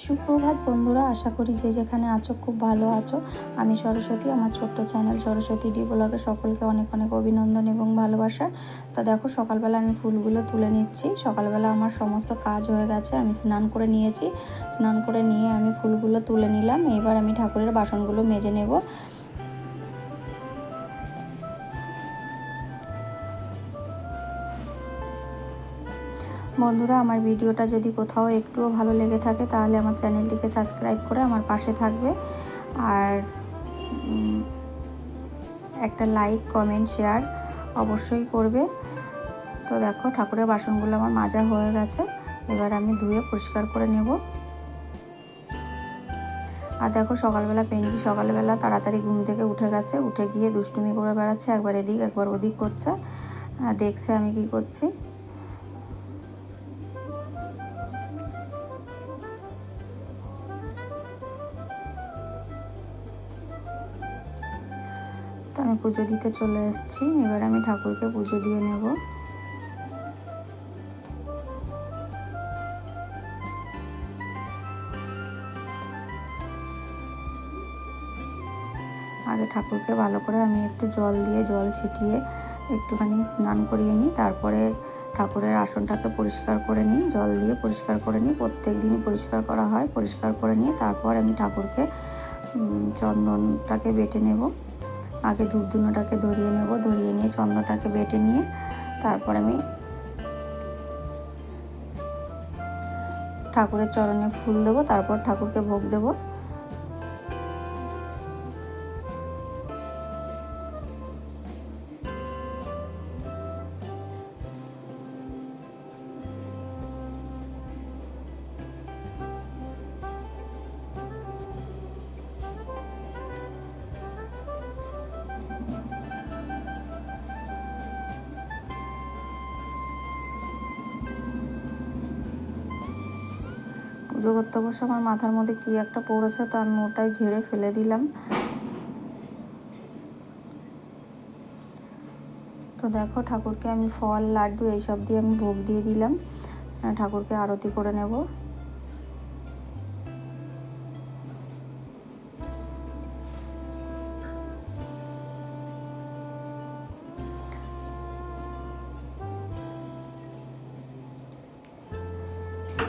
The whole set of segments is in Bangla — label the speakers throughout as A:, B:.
A: সুপ্রভাত বন্ধুরা, আশা করি যে যেখানে আছো খুব ভালো আছো। আমি সরস্বতী, আমার ছোট্ট চ্যানেল সরস্বতী ডি ব্লগে সকলকে অনেক অনেক অভিনন্দন এবং ভালোবাসা। তো দেখো, সকালবেলা আমি ফুলগুলো তুলে নিচ্ছি। সকালবেলা আমার সমস্ত কাজ হয়ে গেছে, আমি স্নান করে নিয়েছি। স্নান করে নিয়ে আমি ফুলগুলো তুলে নিলাম। এবার আমি ঠাকুরের বাসনগুলো মেজে নেব। বন্ধুরা, আমার ভিডিওটা যদি কোথাও একটুও ভালো লেগে থাকে তাহলে আমার চ্যানেলটিকে সাবস্ক্রাইব করে আমার পাশে থাকবে, আর একটা লাইক কমেন্ট শেয়ার অবশ্যই করবে। তো দেখো, ঠাকুরের বাসনগুলো আমার মাজা হয়ে গেছে। এবার আমি ধুয়ে পরিষ্কার করে নেব। আর দেখো, সকালবেলা তাড়াতাড়ি ঘুম থেকে উঠে গেছে। উঠে গিয়ে দুষ্টুমি করে বেড়াচ্ছে, একবার এদিক একবার ওদিক করছে, দেখছে আমি কি করছি। তো আমি পুজো দিতে চলে এসেছি। এবার আমি ঠাকুরকে পুজো দিয়ে নেব। আগে ঠাকুরকে ভালো করে আমি একটু জল ছিটিয়ে একটুখানি স্নান করিয়ে নিই। তারপরে ঠাকুরের আসনটাকে পরিষ্কার করে নিই, জল দিয়ে পরিষ্কার করে নিই। প্রত্যেক দিনই পরিষ্কার করা হয়। পরিষ্কার করে নিয়ে তারপর আমি ঠাকুরকে চন্দনটাকে বেটে নেব। আগে ধূপধুনোটাকে ধরিয়ে নেব, ধরিয়ে নিয়ে চন্দনটাকে বেটে নিয়ে তারপর আমি ঠাকুরের চরণে ফুল দেবো। তারপর ঠাকুরকে ভোগ দেবো। পুজো করতে বসে আমার মাথার মধ্যে কি একটা পড়েছে, তো আমি ওটাই ঝেড়ে ফেলে দিলাম। তো দেখো, ঠাকুরকে আমি ফল লাড্ডু এইসব দিয়ে আমি ভোগ দিয়ে দিলাম। ঠাকুরকে আরতি করে নেব।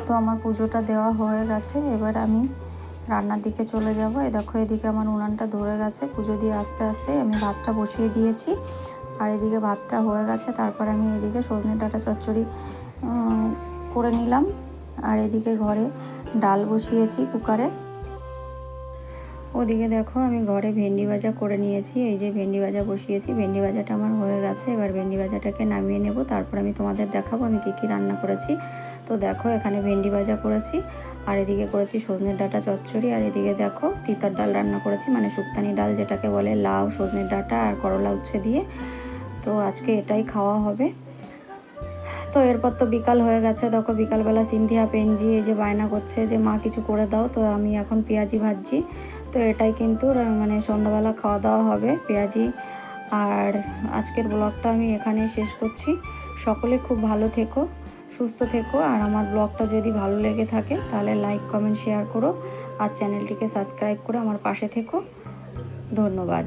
A: তো আমার পুজোটা দেওয়া হয়ে গেছে। এবার আমি রান্নার দিকে চলে যাব। এই দেখো, এদিকে আমার উনানটা ধরে গেছে। পুজো দিয়ে আস্তে আস্তে আমি ভাতটা বসিয়ে দিয়েছি, আর এদিকে ভাতটা হয়ে গেছে। তারপর আমি এদিকে সজনে ডাঁটা চচ্চড়ি করে নিলাম, আর এদিকে ঘরে ডাল বসিয়েছি কুকারে। ওদিকে দেখো, আমি ঘরে ভেন্ডি ভাজা করে নিয়েছি। এই যে ভেন্ডি ভাজা বসিয়েছি, ভেন্ডি ভাজাটা আমার হয়ে গেছে। এবার ভেন্ডি ভাজাটাকে নামিয়ে নেব। তারপর আমি তোমাদের দেখাবো আমি কী কী রান্না করেছি। তো দেখো, এখানে ভেন্ডি ভাজা করেছি, আর এদিকে করেছি সজনের ডাঁটা চচ্চড়ি, আর এদিকে দেখো তিতর ডাল রান্না করেছি, মানে শুক্তানি ডাল যেটাকে বলে, লাউ, সজনের ডাঁটা আর করলা উচ্ছে দিয়ে। তো আজকে এটাই খাওয়া হবে। তো এরপর তো বিকাল হয়ে গেছে। দেখো, বিকালবেলা সিন্ধিয়া পেনজি এই যে বায়না করছে যে মা কিছু করে দাও। তো আমি এখন পেঁয়াজি ভাজছি। তো এটাই কিন্তু মানে সন্ধ্যাবেলা খাওয়া দাওয়া হবে, পেঁয়াজি। আর আজকের ব্লগটা আমি এখানেই শেষ করছি। সকলে খুব ভালো থেকো, সুস্থ থেকো। আর আমার ব্লগটা যদি ভালো লেগে থাকে তাহলে লাইক কমেন্ট শেয়ার করো, আর চ্যানেলটিকে সাবস্ক্রাইব করে আমার পাশে থেকো। ধন্যবাদ।